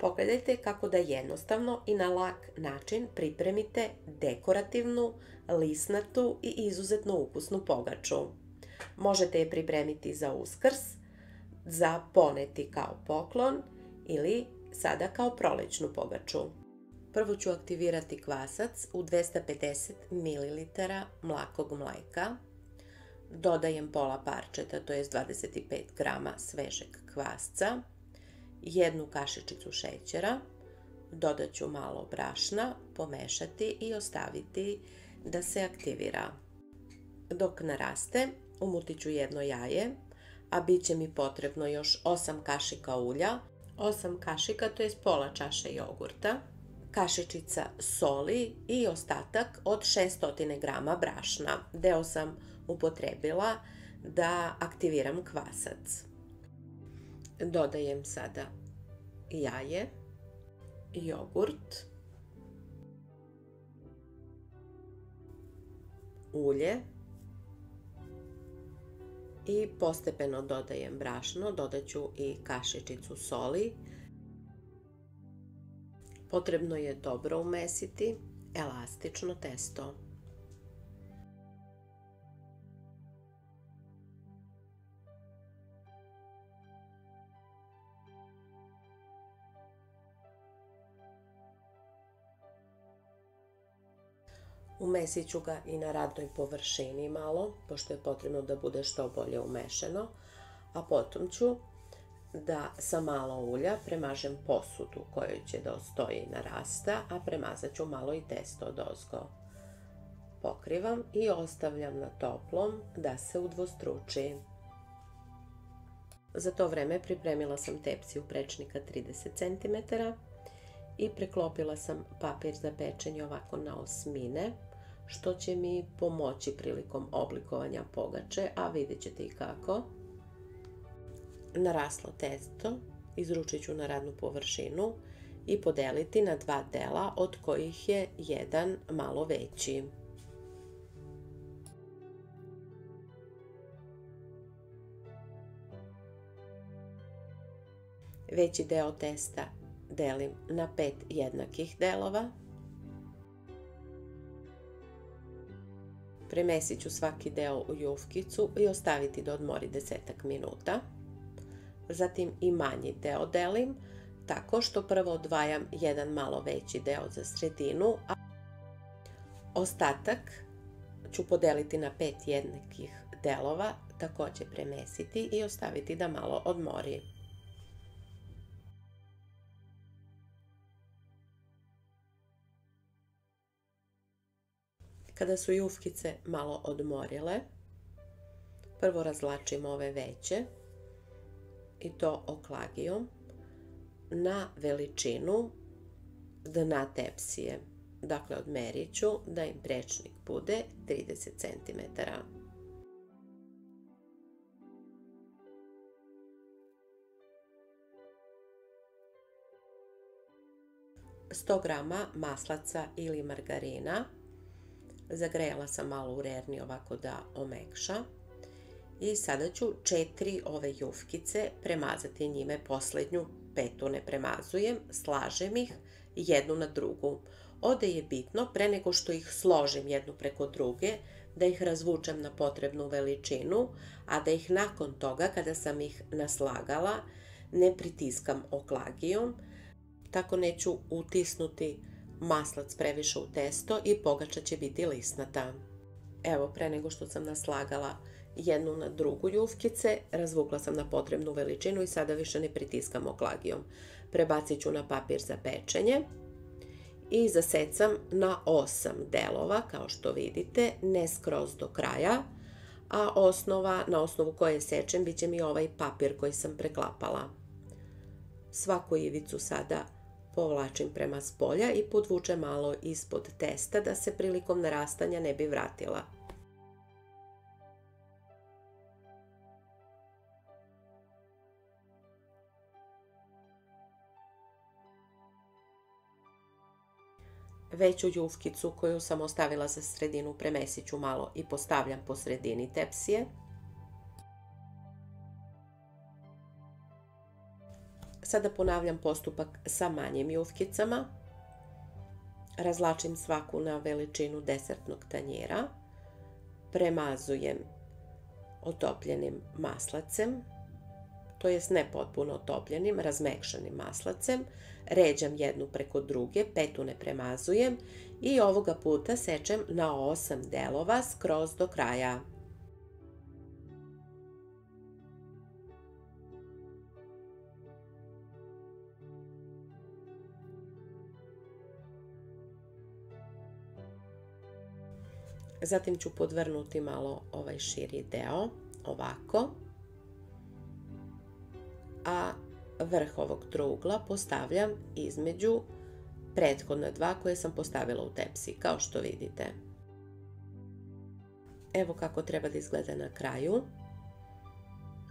Pogledajte kako da jednostavno i na lak način pripremite dekorativnu, lisnatu i izuzetno ukusnu pogaču. Možete je pripremiti za Uskrs, za poneti kao poklon ili sada kao prolećnu pogaču. Prvo ću aktivirati kvasac u 250 ml mlakog mleka. Dodajem pola parčeta, to je 25 g svežeg kvasca, jednu kašičicu šećera, dodat ću malo brašna, pomešati i ostaviti da se aktivira. Dok naraste, umutit ću jedno jaje, a bit će mi potrebno još 8 kašika ulja, 8 kašika, to je pola čaše jogurta, kašičica soli i ostatak od 600 g brašna. Deo sam upotrebila da aktiviram kvasac. Dodajem sada jaje, jogurt, ulje i postepeno dodajem brašno, dodat ću i kašičicu soli. Potrebno je dobro umesiti elastično testo. Umesit ću ga i na radnoj površini malo, pošto je potrebno da bude što bolje umešano, a potom ću da sa malo ulja premažem posudu u kojoj će da stoji narasta, a premazat ću malo i testo odozgo. Pokrivam i ostavljam na toplom da se udvostruči. Za to vreme pripremila sam tepsiju prečnika 30 cm i preklopila sam papir za pečenje ovako na osmine, što će mi pomoći prilikom oblikovanja pogače, a vidjet ćete i kako. Naraslo testo izručit ću na radnu površinu i podeliti na dva dela, od kojih je jedan malo veći. Veći deo testa delim na 5 jednakih delova. Premesit ću svaki deo u jufkicu i ostaviti da odmori 10 minuta. Zatim i manji deo delim, tako što prvo odvajam jedan malo veći deo za sredinu, a ostatak ću podeliti na 5 jednakih delova, također premesiti i ostaviti da malo odmori. Kada su jufkice malo odmorile, prvo razvlačim ove veće i to oklagijom na veličinu dna tepsije. Dakle, odmerit ću da im prečnik bude 30 cm. 100 g maslaca ili margarina. Zagrejala sam malo u rerni ovako da omekša. I sada ću 4 ove jufkice premazati njime, posljednju 5 ne premazujem, slažem ih jednu na drugu. Ovdje je bitno, pre nego što ih složim jednu preko druge, da ih razvučem na potrebnu veličinu, a da ih nakon toga, kada sam ih naslagala, ne pritiskam oklagijom, tako neću utisnuti maslac previše u testo i pogača će biti lisnata. Evo, pre nego što sam naslagala jednu na drugu jufkice, razvukla sam na potrebnu veličinu i sada više ne pritiskam oklagijom. Prebacit ću na papir za pečenje i zasecam na 8 delova, kao što vidite, ne skroz do kraja, a osnova na osnovu koje sečem bit će mi ovaj papir koji sam preklapala. Svaku ivicu sada povlačim prema spolja i podvučem malo ispod testa da se prilikom narastanja ne bi vratila. Veću jufkicu koju sam ostavila za sredinu premesit ću malo i postavljam po sredini tepsije. Sada ponavljam postupak sa manjim jufkicama. Razlačim svaku na veličinu desertnog tanjira. Premazujem otopljenim maslacem, to jest ne potpuno otopljenim, razmekšanim maslacem. Ređam jednu preko druge, petu ne premazujem i ovoga puta sečem na 8 delova skroz do kraja. Zatim ću podvrnuti malo ovaj širi deo, ovako. A vrh ovog trougla postavljam između prethodna dva koje sam postavila u tepsi, kao što vidite. Evo kako treba da izgleda na kraju.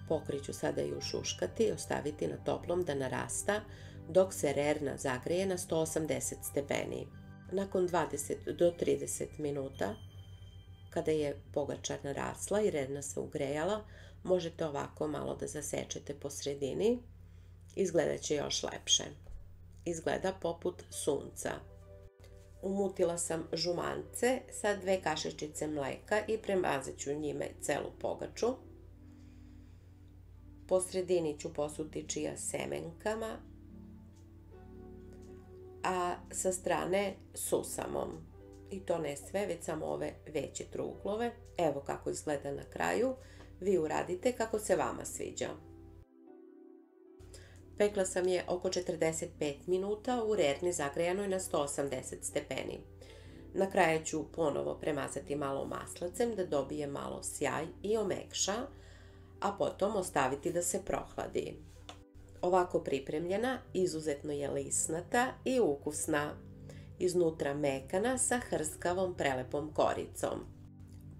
Pokriću sada i ušuškati i ostaviti na toplom da narasta dok se rerna zagreje na 180 stepeni. Nakon 20 do 30 minuta, kada je pogača narasla i rerna se ugrejala, možete ovako malo da zasečete po sredini. Izgledat će još lepše. Izgleda poput sunca. Umutila sam žumance sa 2 kašičice mleka i premazat ću njime celu pogaču. Po sredini ću posuti čija semenkama, a sa strane susamom. I to ne sve, već samo ove veće trouglove. Evo kako izgleda na kraju. Vi uradite kako se vama sviđa. Pekla sam je oko 45 minuta u rerni zagrejanoj na 180 stepeni. Na kraju ću ponovo premazati malo maslacem da dobije malo sjaj i omekša, a potom ostaviti da se prohladi. Ovako pripremljena, izuzetno je lisnata i ukusna. Iznutra mekana sa hrskavom prelepom koricom.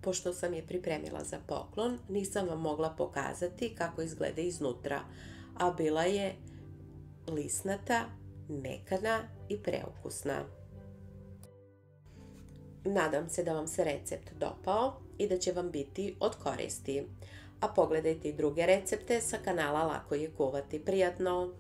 Pošto sam je pripremila za poklon, nisam vam mogla pokazati kako izgleda iznutra, a bila je lisnata, mekana i preukusna. Nadam se da vam se recept dopao i da će vam biti od koristi. A pogledajte i druge recepte sa kanala Lako je kuvati. Prijatno!